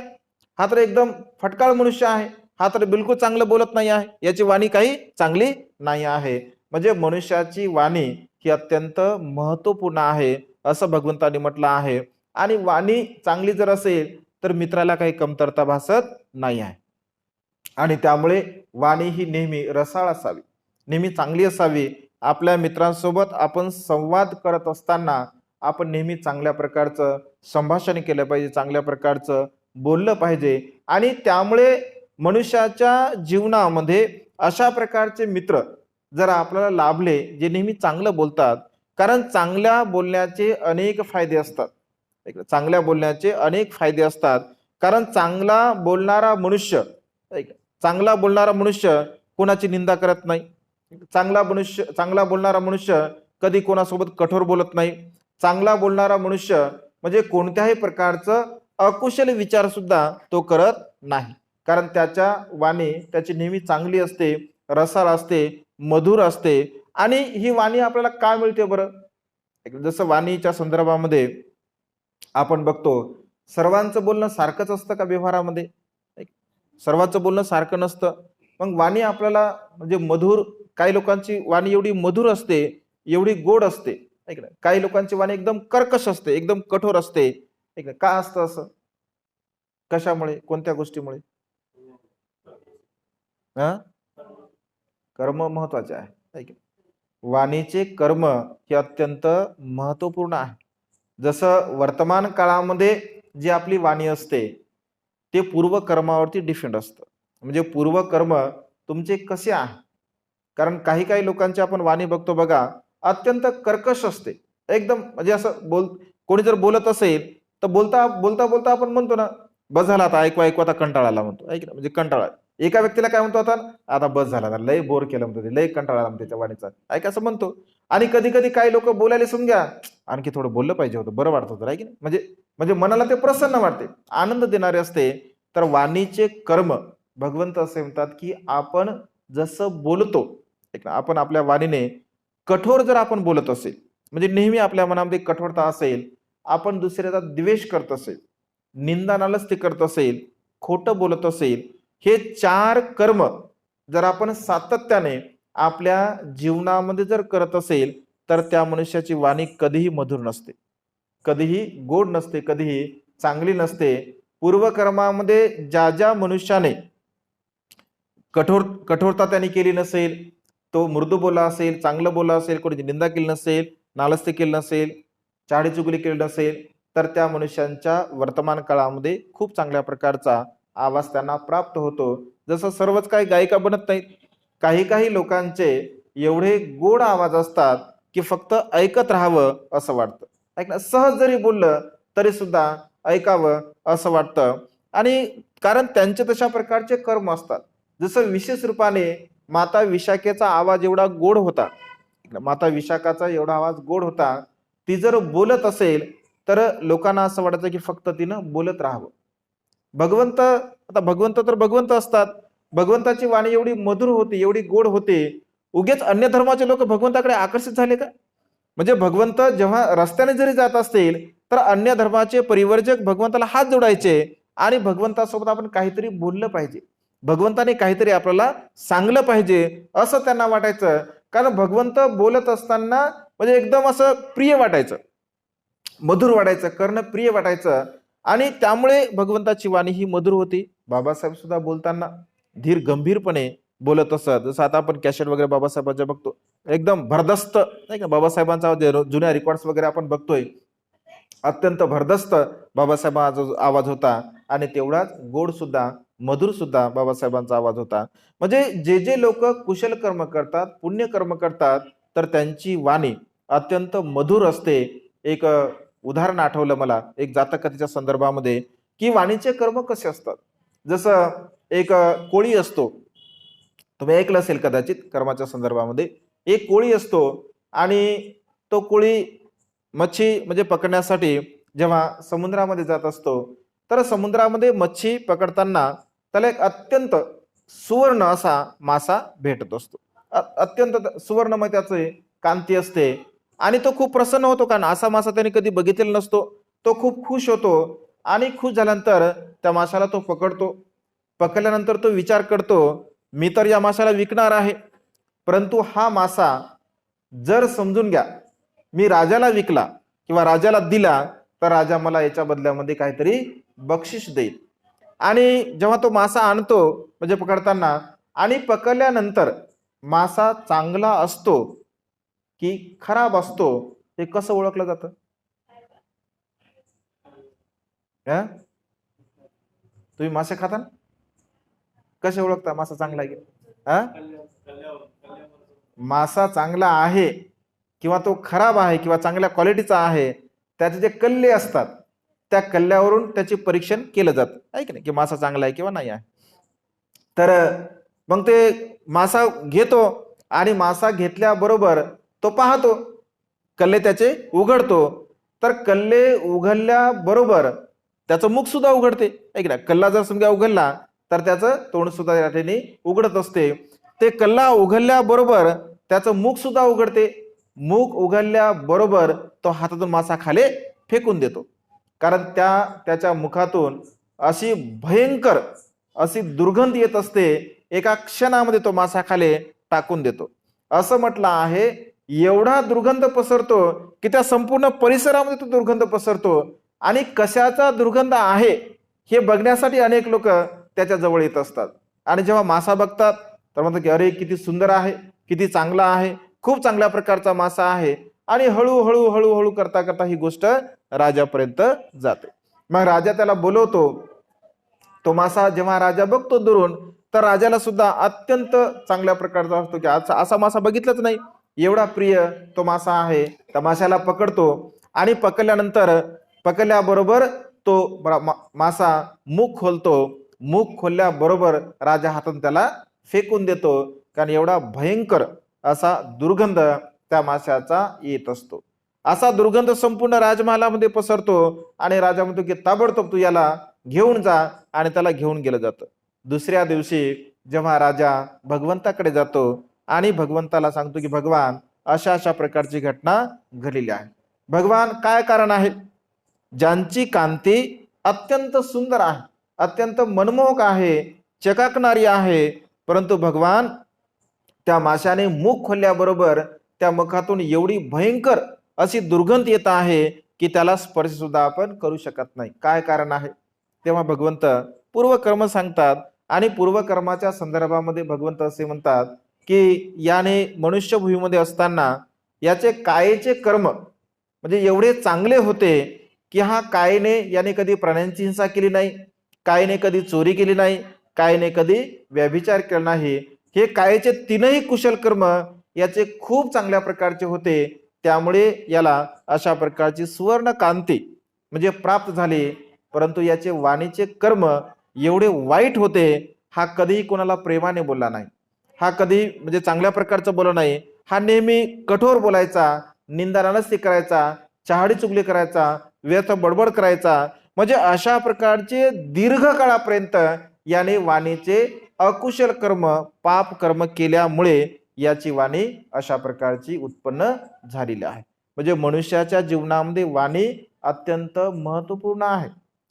हा तर एकदम फटकाळ मनुष्य आहे, हा तर बिलकुल चांगलं बोलत नाही आहे, याची वाणी काही चांगली नाही आहे. म्हणजे मनुष्याची वाणी ही अत्यंत महत्वपूर्ण आहे असं भगवंतांनी म्हटलं आहे. आणि वाणी चांगली जर असेल तर मित्राला काही कमतरता भासत नाही आहे. आणि त्यामुळे वाणी ही नेहमी रसाळ असावी, नेहमी चांगली असावी. आपल्या मित्रांसोबत आपण संवाद करत असताना आपण नेहमी चांगल्या प्रकारचं संभाषण केलं पाहिजे, चांगल्या प्रकारचं बोललं पाहिजे. आणि त्यामुळे मनुष्याच्या जीवनामध्ये अशा प्रकारचे मित्र जर आपल्याला लाभले जे नेहमी चांगलं बोलतात, कारण चांगल्या बोलण्याचे अनेक फायदे असतात, चांगल्या बोलण्याचे अनेक फायदे असतात. कारण चांगला बोलणारा मनुष्य कोणाची निंदा करत नाही. चांगला बोलणारा मनुष्य कधी कोणासोबत कठोर बोलत नाही. चांगला बोलणारा मनुष्य म्हणजे कोणत्याही प्रकारचं अकुशल विचार सुद्धा तो करत नाही. कारण त्याच्या वाणी त्याची नेहमी चांगली असते, रसाळ असते, मधुर असते. आणि ही वाणी आपल्याला का मिळते बरं? जसं वाणीच्या संदर्भामध्ये आपण बघतो, सर्वांचं बोलणं सारखंच असतं का व्यवहारामध्ये? सर्वांचं बोलणं सारखं नसतं. मग वाणी आपल्याला म्हणजे मधुर, काही लोकांची वाणी एवढी मधुर असते, एवढी गोड असते, काही लोकांची वाणी एकदम कर्कश असते, एकदम कठोर असते. का असतं असं? कशामुळे, कोणत्या गोष्टीमुळे? हा, कर्म महत्वाचे आहे. वाणीचे कर्म हे अत्यंत महत्वपूर्ण आहे. जसं वर्तमान काळामध्ये जी आपली वाणी असते ते पूर्वकर्मावरती डिपेंड असतं. म्हणजे पूर्वकर्म तुमचे कसे आहे. कारण काही काही लोकांची आपण वाणी बघतो बघा, अत्यंत कर्कश असते, एकदम म्हणजे असं कोणी जर बोलत असेल तर बोलता बोलता बोलता आपण म्हणतो ना, बस झाला आता, ऐकू ऐकू आता कंटाळाला म्हणतो, ऐक ना, म्हणजे कंटाळा. एका व्यक्तीला काय म्हणतो, आता बस झाला, आता लय बोर केलं म्हणतो, लय कंटाळा त्याच्या वाणीचा, ऐक असं म्हणतो. आणि कधी कधी काही लोक बोलायला समजा आणखी थोडं बोललं पाहिजे होतं, बरं वाटत होतं, की नाही, म्हणजे म्हणजे मनाला ते प्रसन्न वाटते, आनंद देणारे असते. तर वाणीचे कर्म भगवंत असे म्हणतात की आपण जसं बोलतो, आपण आपल्या वाणीने कठोर जर आपण बोलत असेल, म्हणजे नेहमी आपल्या मनामध्ये कठोरता असेल, आपण दुसऱ्याचा द्वेष करत असेल, निंदा नालस्ती करत असेल, खोटं बोलत असेल, हे 4 कर्म जर आपण सातत्याने आपल्या जीवनामध्ये जर करत असेल तर त्या मनुष्याची वाणी कधीही मधुर नसते, कधीही गोड नसते, कधीही चांगली नसते. पूर्वकर्मामध्ये ज्या ज्या मनुष्याने कठोरता त्यांनी केली नसेल, तो मृदू बोला असेल, चांगलं बोला असेल, कोणाची निंदा केली नसेल, नालस्ती केली नसेल, चाडीचुगली केली नसेल, तर त्या मनुष्यांच्या वर्तमान काळामध्ये खूप चांगल्या प्रकारचा आवाज त्यांना प्राप्त होतो. जसं सर्वच काही गायिका बनत नाहीत, काही काही लोकांचे एवढे गोड आवाज असतात की फक्त ऐकत राहावं असं वाटतं, सहज जरी बोललं तरी सुद्धा ऐकावं असं वाटतं. आणि कारण त्यांचे तशा प्रकारचे कर्म असतात. जसं विशेष रूपाने माता विशाखेचा आवाज एवढा गोड होता, माता विशाखाचा एवढा आवाज गोड होता, ती जर बोलत असेल तर लोकांना असं वाटायचं की फक्त तिनं बोलत राहावं. भगवंत तर भगवंत असतात, भगवंताची वाणी एवढी मधुर होती, एवढी गोड होते, उगेच अन्य धर्माचे लोक भगवंताकडे आकर्षित झाले का? म्हणजे भगवंत जेव्हा रस्त्याने जरी जात असतील तर अन्य धर्माचे परिवर्जक भगवंताला हात जोडायचे आणि भगवंतासोबत आपण काहीतरी बोललं पाहिजे, भगवंताने काहीतरी आपल्याला सांगलं पाहिजे असं त्यांना वाटायचं. कारण भगवंत बोलत असताना म्हणजे एकदम असं प्रिय वाटायचं, मधुर वाटायचं, कर्ण प्रिय वाटायचं. आणि त्यामुळे भगवंताची वाणी ही मधुर होती. बाबासाहेब सुद्धा बोलताना धीर गंभीरपणे बोलत असत. जसं आता आपण कॅसेट वगैरे बाबासाहेबांच्या बघतो, एकदम भरदस्त नाही का, बाबासाहेबांचा जुन्या रेकॉर्ड्स वगैरे आपण बघतोय, अत्यंत भरदस्त बाबासाहेबांचा आवाज होता आणि तेवढाच गोड सुद्धा, मधुर सुद्धा बाबासाहेबांचा आवाज होता. म्हणजे जे जे लोक कुशल कर्म करतात, पुण्य कर्म करतात, तर त्यांची वाणी अत्यंत मधुर असते. एक उदाहरण आठवलं मला एक जातकथेच्या संदर्भामध्ये, की वाणीचे कर्म कसे असतात. जसं एक कोळी असतो, तुम्ही ऐकलं असेल कदाचित कर्माच्या संदर्भामध्ये. एक कोळी असतो आणि तो कोळी मच्छी म्हणजे पकडण्यासाठी जेव्हा समुद्रामध्ये जात असतो, तर समुद्रामध्ये मच्छी पकडताना त्याला एक अत्यंत सुवर्ण असा मासा भेटत असतो. अत्यंत सुवर्णमय त्याचे कांती असते आणि तो खूप प्रसन्न होतो, कारण असा मासा त्याने कधी बघितलेला नसतो. तो खूप खुश होतो आणि खुश झाल्यानंतर त्या माशाला तो पकडतो. पकडल्यानंतर तो विचार करतो, मी तर या माशाला विकणार आहे, परंतु हा मासा जर समजून घ्या मी राजाला विकला किंवा राजाला दिला, तर राजा मला याच्या बदल्यामध्ये काहीतरी बक्षीस देईल. आणि जेव्हा तो मासा आणतो म्हणजे पकडताना, आणि पकडल्यानंतर मासा चांगला असतो की खराब असतो, हे कसं ओळखलं जातं? तुम्ही मासे खाता ना, कसे ओळखता मासा चांगला आहे की? मासा चांगला आहे किंवा तो खराब आहे किंवा चांगल्या क्वालिटीचा आहे, त्याचे जे कल्ले असतात त्या कल्ल्यावरून त्याचे परीक्षण केलं जातं, आहे की नाही, की मासा चांगला आहे किंवा नाही आहे. तर मग ते मासा घेतो आणि मासा घेतल्याबरोबर तो पाहतो, कल्ले त्याचे उघडतो, तर कल्ले उघडल्याबरोबर त्याचं मुख सुद्धा उघडते, आहे की नाही. कल्ला जर समजा उघडला तर त्याचं तोंड सुद्धा या ठिकाणी उघडत असते. ते कल्ला उघडल्याबरोबर त्याचं मुख सुद्धा उघडते. मुख उघडल्याबरोबर तो हातातून मासा खाली फेकून देतो, कारण त्याच्या मुखातून अशी भयंकर अशी दुर्गंध येत असते. एका क्षणामध्ये तो मासा खाली टाकून देतो. असं म्हटलं आहे, एवढा दुर्गंध पसरतो की त्या संपूर्ण परिसरामध्ये तो दुर्गंध पसरतो. आणि कशाचा दुर्गंध आहे हे बघण्यासाठी अनेक लोक त्याच्या जवळ येत असतात. आणि जेव्हा मासा बघतात तर म्हणतात की अरे किती सुंदर आहे, किती चांगला आहे, खूप चांगल्या प्रकारचा मासा आहे. आणि हळूहळू हळूहळू करता करता ही गोष्ट राजापर्यंत जाते. मग राजा त्याला बोलवतो. तो मासा जेव्हा राजा बघतो दुरून, तर राजाला सुद्धा अत्यंत चांगल्या प्रकारचा असतो की असा मासा बघितलाच नाही, एवढा प्रिय तो मासा आहे. त्या माशाला पकडतो आणि पकडल्याबरोबर तो मासा मुख खोलतो. मुख खोलल्याबरोबर राजा हातून त्याला फेकून देतो, कारण एवढा भयंकर असा दुर्गंध त्या माशाचा येत असतो. असा दुर्गंध संपूर्ण राजमहालामध्ये पसरतो आणि राजा म्हणतो की ताबडतोब तू याला घेऊन जा, आणि त्याला घेऊन गेलं जातं. दुसऱ्या दिवशी जेव्हा राजा भगवंताकडे जातो आणि भगवंताला सांगतो की भगवान अशा अशा प्रकारची घटना घडलेली आहे. भगवान काय कारण आहे? ज्यांची कांती अत्यंत सुंदर आहे, अत्यंत मनमोहक आहे, चकाकणारी आहे, परंतु भगवान त्या माशाने मुख खोलल्याबरोबर त्या मुखातून एवढी भयंकर अशी दुर्गंध येत आहे की त्याला स्पर्श सुद्धा आपण करू शकत नाही. काय कारण आहे? तेव्हा भगवंत पूर्वकर्म सांगतात आणि पूर्वकर्माच्या संदर्भामध्ये भगवंत असे म्हणतात की याने मनुष्यभूमीमध्ये असताना याचे कायेचे कर्म म्हणजे एवढे चांगले होते की हा कायेने याने कधी प्राण्यांची हिंसा केली नाही, कायेने कधी चोरी केली नाही, कायेने कधी व्यभिचार केला नाही. हे कायेचे तीनही कुशल कर्म याचे खूप चांगल्या प्रकारचे होते. त्यामुळे याला अशा प्रकारची सुवर्ण कांती म्हणजे प्राप्त झाली. परंतु याचे वाणीचे कर्म एवढे वाईट होते, हा कधीही कोणाला प्रेमाने बोलला नाही, हा कधी म्हणजे चांगल्या प्रकारचं बोलला नाही. हा नेहमी कठोर बोलायचा, निंदानानस्ती करायचा, चहाडी चुगली करायचा, व्यर्थ बडबड करायचा. म्हणजे अशा प्रकारचे दीर्घ काळापर्यंत याने वाणीचे अकुशल कर्म, पाप कर्म केल्यामुळे याची वाणी अशा प्रकारची उत्पन्न झालेली आहे. म्हणजे मनुष्याच्या जीवनामध्ये वाणी अत्यंत महत्वपूर्ण आहे.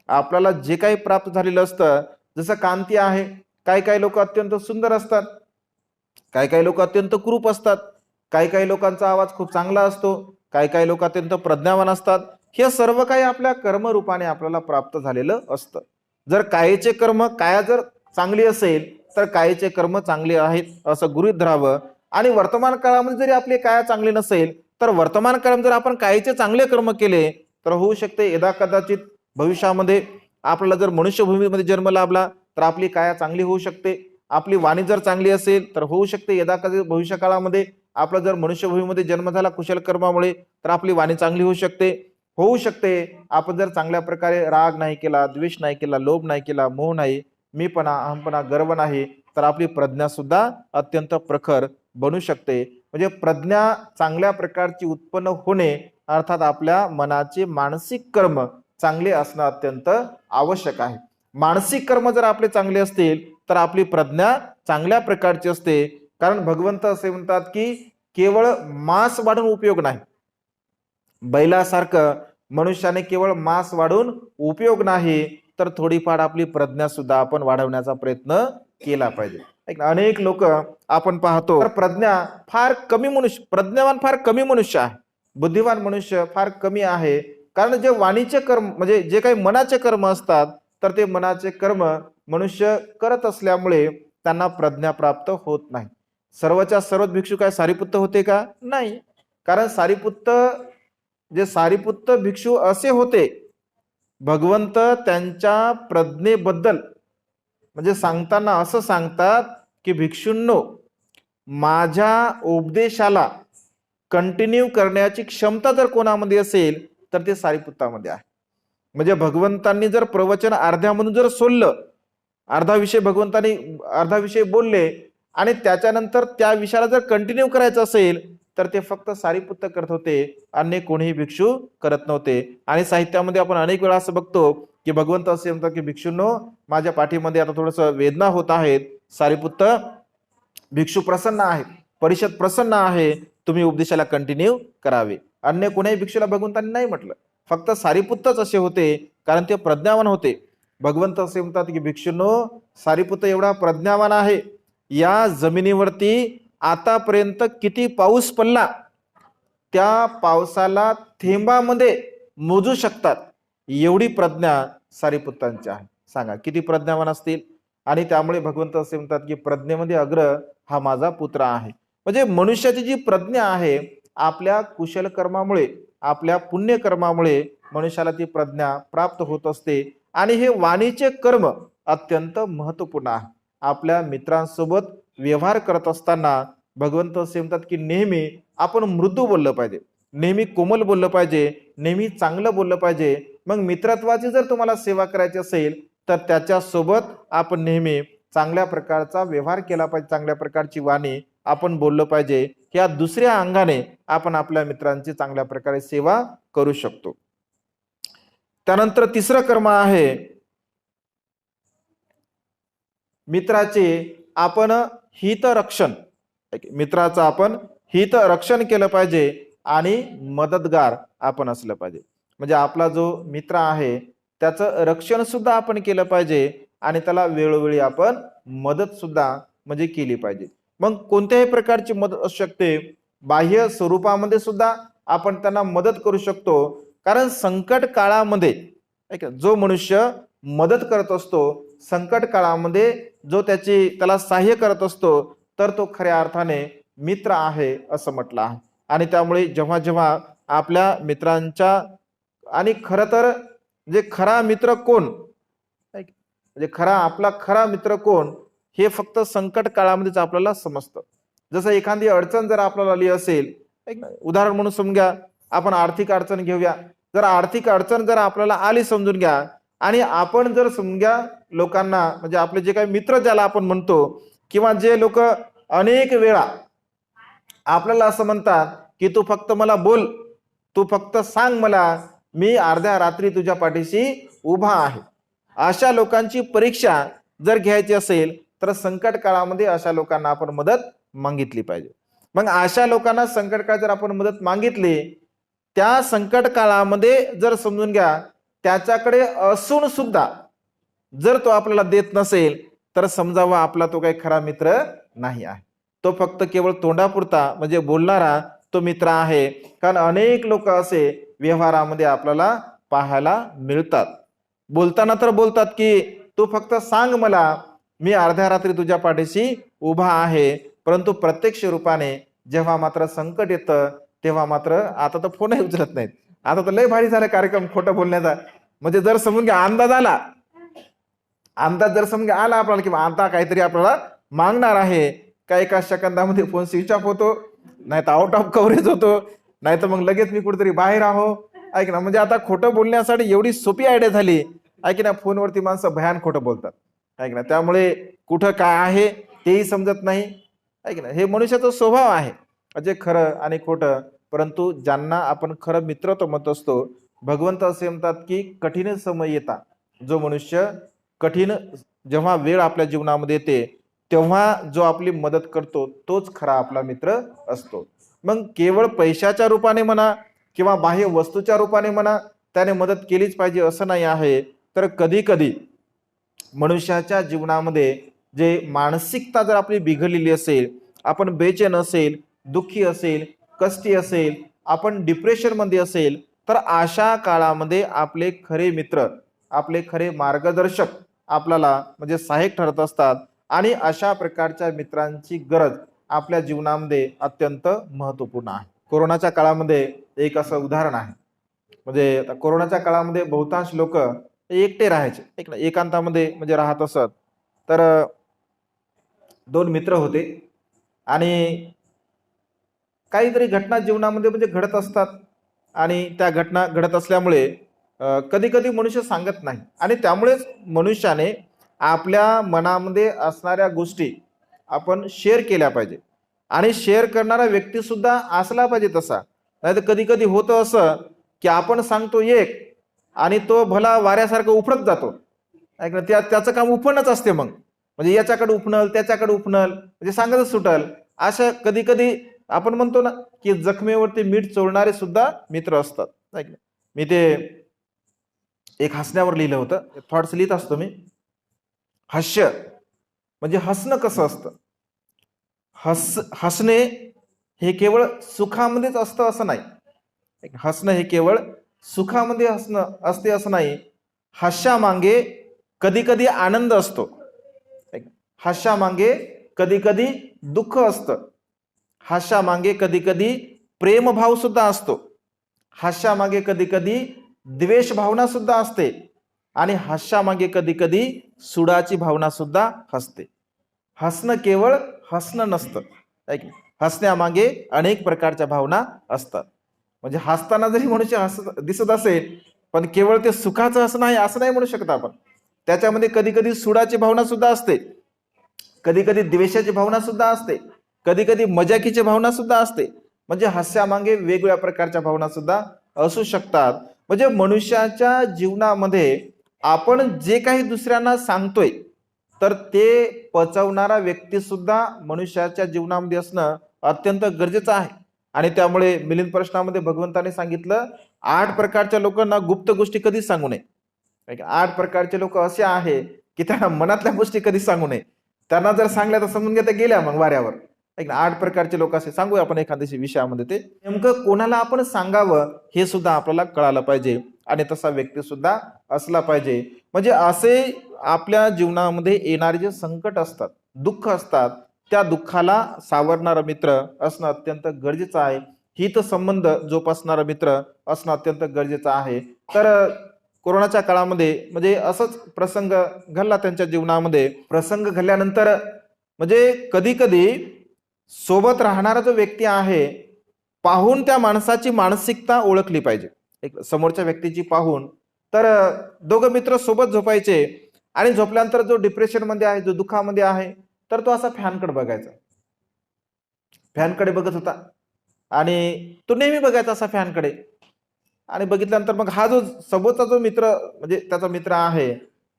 आपल्याला जे काही प्राप्त झालेलं असतं, जसं कांती आहे, काही काही लोक अत्यंत सुंदर असतात, काही काही लोक अत्यंत क्रूप असतात, काही काही लोकांचा आवाज खूप चांगला असतो, काही काही लोक अत्यंत प्रज्ञावान असतात, हे सर्व काही आपल्या कर्मरूपाने आपल्याला प्राप्त झालेलं असतं. जर कायेचे कर्म काया जर चांगली असेल तर कायेचे कर्म चांगले आहेत असं गृहीत धरावं, आणि वर्तमान काळामध्ये जरी आपली काया चांगली नसेल तर वर्तमान काळात जर आपण कायेचे चांगले कर्म केले तर होऊ शकते यदा कदाचित भविष्यामध्ये आपल्याला जर मनुष्यभूमीमध्ये जन्म लाभला तर आपली काया चांगली होऊ शकते. आपली वाणी जर चांगली असेल तर होऊ शकते यदा कदाचित भविष्य काळामध्ये आपला जर मनुष्यभूमीमध्ये जन्म झाला कुशल कर्मामुळे तर आपली वाणी चांगली होऊ शकते. होऊ शकते आपण जर चांगल्या प्रकारे राग नाही केला, द्वेष नाही केला, लोभ नाही केला, मोह नाही, मीपणा, अहमपणा, गर्व नाही, तर आपली प्रज्ञा सुद्धा अत्यंत प्रखर बनू शकते. म्हणजे प्रज्ञा चांगल्या प्रकारची उत्पन्न होणे अर्थात आपल्या मनाचे मानसिक कर्म चांगले असणं अत्यंत आवश्यक आहे. मानसिक कर्म जर आपले चांगले असतील तर आपली प्रज्ञा चांगल्या प्रकारची असते. कारण भगवंत असे म्हणतात की केवळ मांस वाढून उपयोग नाही. बैलासारखं मनुष्याने केवळ मांस वाढून उपयोग नाही, तर थोडीफार आपली प्रज्ञा सुद्धा आपण वाढवण्याचा प्रयत्न केला पाहिजे. अनेक लोक आपण पाहतो तर प्रज्ञा फार कमी मनुष्य, प्रज्ञावान फार कमी मनुष्य आहे, बुद्धिवान मनुष्य फार कमी आहे. कारण जे वाणीचे कर्म म्हणजे जे काही मनाचे कर्म असतात तर ते मनाचे कर्म मनुष्य करत असल्यामुळे त्यांना प्रज्ञा प्राप्त होत नाही. सर्वच्या सर्व भिक्षू काय सारीपुत्त होते का? नाही. कारण सारीपुत्त भिक्षू असे होते, भगवंत त्यांच्या प्रज्ञेबद्दल म्हणजे सांगताना असं सांगतात की भिक्षूंनो, माझ्या उपदेशाला कंटिन्यू करण्याची क्षमता जर कोणामध्ये असेल तर ते सारीपुत्तामध्ये आहे. म्हणजे भगवंतांनी जर प्रवचन अर्ध्यामधून जर सोडलं, अर्धा विषय बोलले आणि त्याच्यानंतर त्या विषयाला जर कंटिन्यू करायचं असेल तर ते फक्त सारीपुत्त करत होते, अन्य कोणीही भिक्षू करत नव्हते. आणि साहित्यामध्ये आपण अनेक वेळा असं बघतो की भगवंत असे म्हणतात की भिक्षूंनो, माझ्या पाठीमध्ये आता थोडस वेदना होत आहेत, सारीपुत्त भिक्षू प्रसन्न आहेत, परिषद प्रसन्न आहे, तुम्ही उपदेशाला कंटिन्यू करावे. अन्य कोणीही भिक्षूला भगवंतांनी नाही म्हटलं, फक्त सारीपुत्तच असे होते कारण ते प्रज्ञावान होते. भगवंत असे म्हणतात की भिक्षूंनो, सारीपुत्त एवढा प्रज्ञावान आहे, या जमिनीवरती आतापर्यंत किती पाऊस पडला त्या पावसाला थेंबामध्ये मोजू शकतात, एवढी प्रज्ञा सारीपुत्तांची आहे. सांगा किती प्रज्ञावान असतील. आणि त्यामुळे भगवंत असे म्हणतात की प्रज्ञेमध्ये अग्र हा माझा पुत्र आहे. म्हणजे मनुष्याची जी प्रज्ञा आहे आपल्या कुशल कर्मामुळे, आपल्या पुण्य कर्मामुळे मनुष्याला ती प्रज्ञा प्राप्त होत असते. आणि हे वाणीचे कर्म अत्यंत महत्वपूर्ण आहे. आपल्या मित्रांसोबत व्यवहार करत असताना भगवंत असे म्हणतात की नेहमी आपण मृदू बोललं पाहिजे, नेहमी कोमल बोललं पाहिजे, नेहमी चांगलं बोललं पाहिजे. मग मित्रत्वाची जर तुम्हाला सेवा करायची असेल तर त्याच्यासोबत आपण नेहमी चांगल्या प्रकारचा व्यवहार केला पाहिजे, चांगल्या प्रकारची वाणी आपण बोललं पाहिजे. या दुसऱ्या अंगाने आपण आपल्या मित्रांची चांगल्या प्रकारे सेवा करू शकतो. त्यानंतर तिसरं कर्म आहे मित्राचे आपण हितरक्षण. मित्राचं आपण हितरक्षण केलं पाहिजे आणि मदतगार आपण असलं पाहिजे. म्हणजे आपला जो मित्र आहे त्याचं रक्षण सुद्धा आपण केलं पाहिजे आणि त्याला वेळोवेळी आपण मदत सुद्धा म्हणजे केली पाहिजे. मग कोणत्याही प्रकारची मदत असू शकते, बाह्य स्वरूपामध्ये सुद्धा आपण त्यांना मदत करू शकतो. कारण संकट काळामध्ये जो मनुष्य मदत करत असतो, संकट काळामध्ये जो त्याला सहाय्य करत असतो, तर तो खऱ्या अर्थाने मित्र आहे असं म्हटलं आहे. आणि त्यामुळे जेव्हा जेव्हा आपल्या मित्रांच्या, आणि खरं तर जे खरा मित्र कोण, म्हणजे आपला खरा मित्र कोण हे फक्त संकट काळामध्येच आपल्याला समजतं. जसं एखादी अडचण जर आपल्याला आली असेल, उदाहरण म्हणून समजून घ्या, आपण आर्थिक अडचण घेऊया. जर आर्थिक अडचण जर आपल्याला आली समजून घ्या, आणि आपण जर समजून घ्या लोकांना, म्हणजे आपले जे काही मित्र ज्याला आपण म्हणतो, किंवा जे लोक अनेक वेळा आपल्याला असं म्हणतात की तू फक्त मला बोल, तू फक्त सांग मला, मी अर्ध्या रात्री तुझ्या पाठीशी उभा आहे, अशा लोकांची परीक्षा जर घ्यायची असेल तर संकट काळामध्ये अशा लोकांना आपण मदत मागितली पाहिजे. मग अशा लोकांना संकट काळात जर आपण मदत मागितली, त्या संकट काळामध्ये जर समजून घ्या त्याच्याकडे असून सुद्धा जर तो आपल्याला देत नसेल तर समजावा आपला तो काही खरा मित्र नाही आहे, तो फक्त केवळ तोंडापुरता म्हणजे बोलणारा तो मित्र आहे. कारण अनेक लोक असे व्यवहारामध्ये आपल्याला पाहायला मिळतात. बोलताना तर बोलतात की तू फक्त सांग मला, मी अर्ध्या रात्री तुझ्या पाठीशी उभा आहे, परंतु प्रत्यक्ष रूपाने जेव्हा मात्र संकट येतं तेव्हा मात्र आता तर फोनही उचलत नाहीत. आता तर लय भारी झाला कार्यक्रम खोटं बोलण्याचा. म्हणजे जर समजून घ्या अंदाज जर समजा आला आपल्याला की आता काहीतरी आपल्याला मागणार आहे, का एका सेकंदामध्ये फोन स्विच ऑफ होतो, नाही तर आउट ऑफ कव्हरेज होतो, नाही तर मग लगेच मी कुठेतरी बाहेर आहो. ऐक ना, म्हणजे आता खोटं बोलण्यासाठी एवढी सोपी आयडिया झाली. ऐक ना, फोनवरती माणसं भयान खोटं बोलतात. ऐक ना, त्यामुळे कुठं काय आहे तेही समजत नाही. ऐक ना, हे मनुष्याचा स्वभाव आहे, म्हणजे खरं आणि खोटं. परंतु ज्यांना आपण खरं मित्रत्व म्हणत असतो, भगवंत असे म्हणतात की कठीण समय येता जो मनुष्य कठीण जेव्हा वेळ आपल्या जीवनामध्ये येते तेव्हा जो आपली मदत करतो तोच खरा आपला मित्र असतो. मग केवळ पैशाच्या रूपाने म्हणा किंवा बाह्य वस्तूच्या रूपाने म्हणा त्याने मदत केलीच पाहिजे असं नाही आहे. तर कधी कधी मनुष्याच्या जीवनामध्ये जे मानसिकता जर आपली बिघडलेली असेल, आपण बेचैन असेल, दुःखी असेल, कष्टी असेल, आपण डिप्रेशन मध्ये असेल, तर अशा काळामध्ये आपले खरे मित्र, आपले खरे मार्गदर्शक आपल्याला म्हणजे सहाय्यक ठरत असतात. आणि अशा प्रकारच्या मित्रांची गरज आपल्या जीवनामध्ये अत्यंत महत्वपूर्ण आहे. कोरोनाच्या काळामध्ये एक असं उदाहरण आहे. म्हणजे कोरोनाच्या काळामध्ये बहुतांश लोक एकटे राहायचे, एकांतामध्ये म्हणजे राहत असत. तर दोन मित्र होते आणि काहीतरी घटना जीवनामध्ये म्हणजे घडत असतात आणि त्या घटना घडत असल्यामुळे कधी कधी मनुष्य सांगत नाही आणि त्यामुळेच मनुष्याने आपल्या मनामध्ये असणाऱ्या गोष्टी आपण शेअर केल्या पाहिजे आणि शेअर करणारा व्यक्ती सुद्धा असला पाहिजे तसा. नाही तर कधी कधी होतं असं की आपण सांगतो एक आणि तो भला वाऱ्यासारखं उफडत जातो. त्याचं काम उफणच असते. मग म्हणजे याच्याकडे उफणल त्याच्याकडे उफणल म्हणजे सांगतच सुटल. अशा कधी कधी आपण म्हणतो ना की जखमेवरती मीठ चोळणारे सुद्धा मित्र असतात. मी ते एक हसण्यावर लिहिलं होतं, थॉट्स लिहित असतो मी. हास्य म्हणजे हसणं कसं असतं, हसणे हे केवळ सुखामध्येच असतं असं नाही. हसणं हे केवळ सुखामध्ये हसणं असते असं नाही. हास्यामागे कधी कधी आनंद असतो, हास्यामागे कधी कधी दुःख असतं, हास्यामागे कधी कधी प्रेमभाव सुद्धा असतो, हास्यामागे कधी कधी द्वेष भावना सुद्धा असते आणि हास्यामागे कधी कधी सुडाची भावना सुद्धा असते. हसणं केवळ हसणं नसतं, हसण्यामागे अनेक प्रकारच्या भावना असतात. म्हणजे हसताना जरी मनुष्य दिसत असेल पण केवळ ते सुखाचं हसणं आहे असं नाही म्हणू शकत आपण. त्याच्यामध्ये कधी कधी सुडाची भावना सुद्धा असते, कधी कधी द्वेषाची भावना सुद्धा असते, कधी कधी मजाकीची भावना सुद्धा असते. म्हणजे हास्यामागे वेगवेगळ्या प्रकारच्या भावना सुद्धा असू शकतात. म्हणजे मनुष्याच्या जीवनामध्ये आपण जे काही दुसऱ्यांना सांगतोय तर ते पचवणारा व्यक्ती सुद्धा मनुष्याच्या जीवनामध्ये असणं अत्यंत गरजेचं आहे. आणि त्यामुळे मिलिंद प्रश्नामध्ये भगवंताने सांगितलं 8 प्रकारच्या लोकांना गुप्त गोष्टी कधीच सांगू नये. 8 प्रकारचे लोक असे आहे की त्यांना मनातल्या गोष्टी कधीच सांगू नये. त्यांना जर सांगल्या तर समजून घ्या गेल्या मग वाऱ्यावर. 8 प्रकारचे लोक असे सांगूया आपण एखाद्या विषयामध्ये. ते नेमकं कोणाला आपण सांगावं हे सुद्धा आपल्याला कळालं पाहिजे आणि तसा व्यक्ती सुद्धा असला पाहिजे. म्हणजे असे आपल्या जीवनामध्ये येणारे जे संकट असतात, दुःख असतात, त्या दुःखाला सावरणारा मित्र असणं अत्यंत गरजेचं आहे. हित संबंध जोपासणारा मित्र असणं अत्यंत गरजेचं आहे. तर कोरोनाच्या काळामध्ये म्हणजे असंच प्रसंग घडला त्यांच्या जीवनामध्ये. प्रसंग घडल्यानंतर म्हणजे कधी कधी सोबत राहणारा जो व्यक्ती आहे पाहून त्या माणसाची मानसिकता ओळखली पाहिजे. एक समोरच्या व्यक्तीची पाहून. तर दोघं मित्र सोबत झोपायचे आणि झोपल्यानंतर जो डिप्रेशन मध्ये आहे, जो दुःखामध्ये आहे, तर तो असा फॅनकडे बघायचा, फॅनकडे बघत होता आणि तो नेहमी बघायचा असा फॅनकडे. आणि बघितल्यानंतर मग हा जो सोबतचा जो मित्र म्हणजे त्याचा मित्र आहे,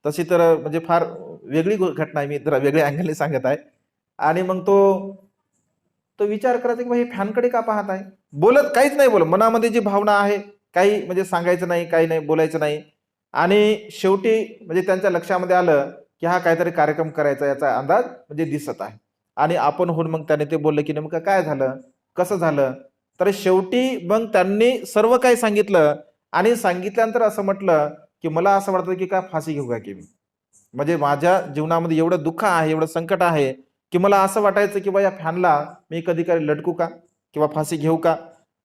तशी तर म्हणजे फार वेगळी घटना आहे, मी जरा वेगळ्या अँगलने सांगत आहे. आणि मग तो तो विचार करायचा की हे फॅनकडे का पाहत आहे, बोलत काहीच नाही, बोलत मनामध्ये जी भावना आहे काही म्हणजे सांगायचं नाही, काही नाही, बोलायचं नाही. आणि शेवटी म्हणजे त्यांच्या लक्षामध्ये आलं की हा काहीतरी कार्यक्रम करायचा याचा अंदाज म्हणजे दिसत आहे. आणि आपण होऊन मग त्याने ते बोलले की नेमकं काय झालं, कसं झालं. तर शेवटी मग त्यांनी सर्व काही सांगितलं आणि सांगितल्यानंतर असं म्हटलं की मला असं वाटतं की काय फाशी घेऊ का की मी, म्हणजे माझ्या जीवनामध्ये एवढं दुःख आहे, एवढं संकट आहे की मला असं वाटायचं की बा या फॅनला मी कधी कधी लटकू का किंवा फाशी घेऊ का.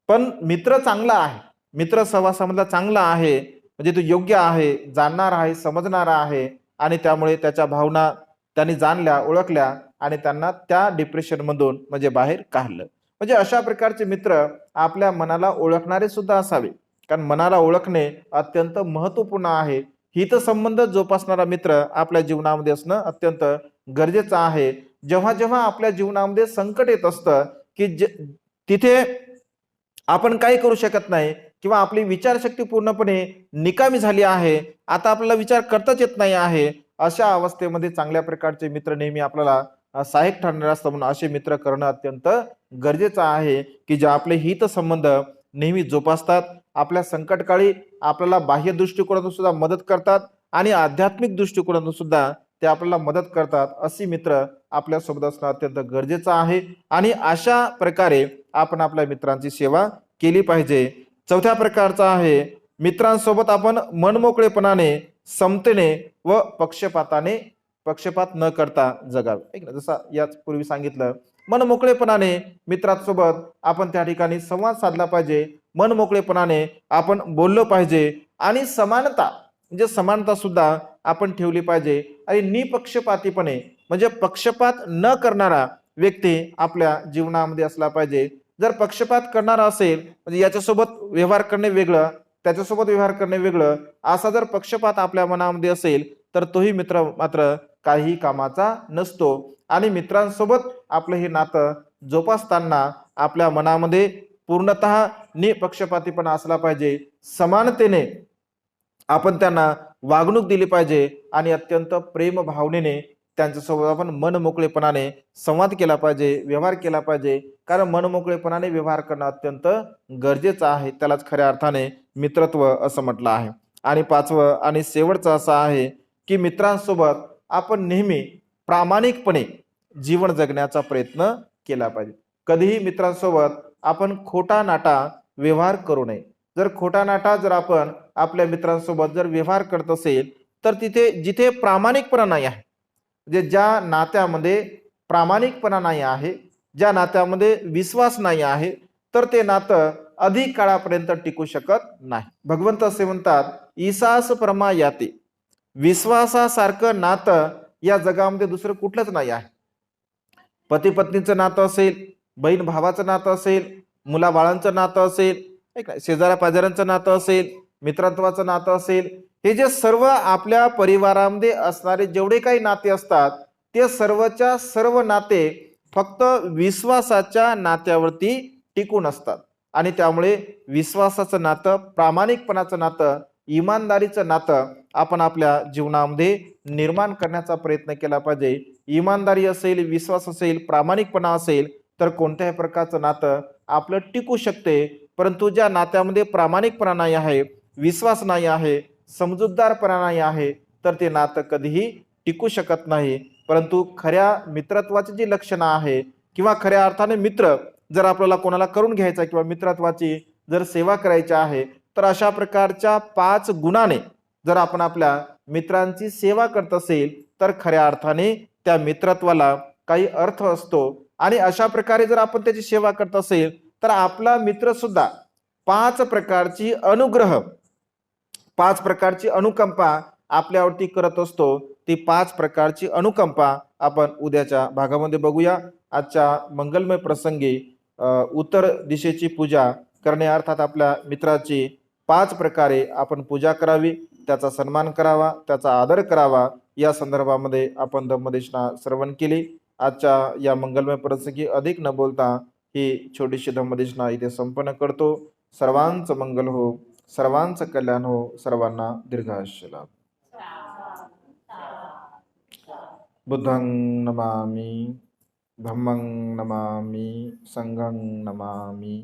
पण मित्र चांगला आहे, मित्र सहवासामधला चांगला आहे, म्हणजे तो योग्य आहे, जाणणार आहे, समजणारा आहे आणि त्यामुळे त्याच्या भावना त्यांनी जाणल्या, ओळखल्या आणि त्यांना त्या डिप्रेशन मधून म्हणजे बाहेर काढलं. म्हणजे अशा प्रकारचे मित्र आपल्या मनाला ओळखणारे सुद्धा असावे, कारण मनाला ओळखणे अत्यंत महत्वपूर्ण आहे. हितसंबंध जोपासणारा मित्र आपल्या जीवनामध्ये असणं अत्यंत गरजेचं आहे. जेव्हा जेव्हा आपल्या जीवनामध्ये संकट येत असतं की तिथे आपण काही करू शकत नाही किंवा आपली विचारशक्ती पूर्णपणे निकामी झाली आहे, आता आपल्याला विचार करताच येत नाही आहे, अशा अवस्थेमध्ये चांगल्या प्रकारचे मित्र नेहमी आपल्याला सहाय्यक ठरणारे असतात. म्हणून असे मित्र करणं अत्यंत गरजेचं आहे की जे आपले हितसंबंध नेहमी जोपासतात, आपल्या संकटकाळी आपल्याला बाह्य दृष्टिकोनातून सुद्धा मदत करतात आणि आध्यात्मिक दृष्टिकोनातून सुद्धा ते आपल्याला मदत करतात. अशी मित्र आपल्या सोबत असणं अत्यंत गरजेचं आहे आणि अशा प्रकारे आपण आपल्या मित्रांची सेवा केली पाहिजे. चौथ्या प्रकारचा आहे, मित्रांसोबत आपण मनमोकळेपणाने, समतेने व पक्षपात न करता जगावे. जसं याच पूर्वी सांगितलं, मनमोकळेपणाने मित्रांसोबत आपण त्या ठिकाणी संवाद साधला पाहिजे, मनमोकळेपणाने आपण बोललो पाहिजे आणि समानता म्हणजे समानता सुद्धा आपण ठेवली पाहिजे आणि निपक्षपातीपणे म्हणजे पक्षपात न करणारा व्यक्ती आपल्या जीवनामध्ये असला पाहिजे. जर पक्षपात करणारा असेल म्हणजे याच्यासोबत व्यवहार करणे वेगळं, त्याच्यासोबत व्यवहार करणे वेगळं, असा जर पक्षपात आपल्या मनामध्ये असेल तर तोही मित्र मात्र काही कामाचा नसतो. आणि मित्रांसोबत आपलं हे नातं जोपासताना आपल्या मनामध्ये पूर्णतः निपक्षपातीपणा असला पाहिजे, समानतेने आपण त्यांना वागणूक दिली पाहिजे आणि अत्यंत प्रेम भावनेने त्यांच्यासोबत आपण मनमोकळेपणाने संवाद केला पाहिजे, व्यवहार केला पाहिजे. कारण मनमोकळेपणाने व्यवहार करणं अत्यंत गरजेचं आहे, त्यालाच खऱ्या अर्थाने मित्रत्व असं म्हटलं आहे. आणि पाचवं आणि शेवटचं असं आहे की मित्रांसोबत आपण नेहमी प्रामाणिकपणे जीवन जगण्याचा प्रयत्न केला पाहिजे. कधीही मित्रांसोबत आपण खोटा नाटा व्यवहार करू नये. जर खोटा नाटा जर आपण आपल्या मित्रांसोबत जर व्यवहार करत असेल तर तिथे जिथे प्रामाणिकपणा नाही आहे, म्हणजे ज्या नात्यामध्ये प्रामाणिकपणा नाही आहे, ज्या नात्यामध्ये विश्वास नाही आहे, तर ते नातं अधिक काळापर्यंत टिकू शकत नाही. भगवंत असे म्हणतात, ईसास परमा याते, विश्वासासारखं नातं या जगामध्ये दुसरं कुठलंच नाही आहे. पती पत्नीचं नातं असेल, बहीण भावाचं नातं असेल, मुला बाळांचं नातं असेल, शेजाऱ्या पाजाऱ्यांचं नातं असेल, मित्रत्वाचं नातं असेल, हे जे सर्व आपल्या परिवारामध्ये असणारे जेवढे काही नाते असतात ते सर्वच्या सर्व नाते फक्त विश्वासाच्या नात्यावरती टिकून असतात. आणि त्यामुळे विश्वासाचं नातं, प्रामाणिकपणाचं नातं, इमानदारीचं नातं आपण आपल्या जीवनामध्ये निर्माण करण्याचा प्रयत्न केला पाहिजे. इमानदारी असेल, विश्वास असेल, प्रामाणिकपणा असेल तर कोणत्याही प्रकारचं नातं आपलं टिकू शकते. परंतु ज्या नात्यामध्ये प्रामाणिकपणा नाही आहे, विश्वास नाही आहे, समजूतदारपणा नाही आहे, तर ते नातं कधीही टिकू शकत नाही. परंतु खऱ्या मित्रत्वाची जी लक्षणं आहे किंवा खऱ्या अर्थाने मित्र जर आपल्याला कोणाला करून घ्यायचा किंवा मित्रत्वाची जर सेवा करायची आहे तर अशा प्रकारच्या 5 गुणाने जर आपण आपल्या मित्रांची सेवा करत असेल तर खऱ्या अर्थाने त्या मित्रत्वाला काही अर्थ असतो. आणि अशा प्रकारे जर आपण त्याची सेवा करत असेल तर आपला मित्र सुद्धा 5 प्रकारची अनुग्रह, 5 प्रकारची अनुकंपा आपल्यावरती करत असतो. ती 5 प्रकारची अनुकंपा आपण उद्याच्या भागामध्ये बघूया. आजच्या मंगलमय प्रसंगी उत्तर दिशेची पूजा करणे अर्थात आपल्या मित्राची 5 प्रकारे आपण पूजा करावी, त्याचा सन्मान करावा, त्याचा आदर करावा, या संदर्भामध्ये आपण धम्मदेशना श्रवण केली. आजच्या या मंगलमय प्रसंगी अधिक न बोलता ही छोटीशी धम्मदेशना इथे संपन्न करतो. सर्वांचं मंगल हो, सर्वांचं कल्याण हो, सर्वांना दीर्घायुष्य लाभ. बुद्धं नमामि, धम्मं नमामि, संघं नमामि.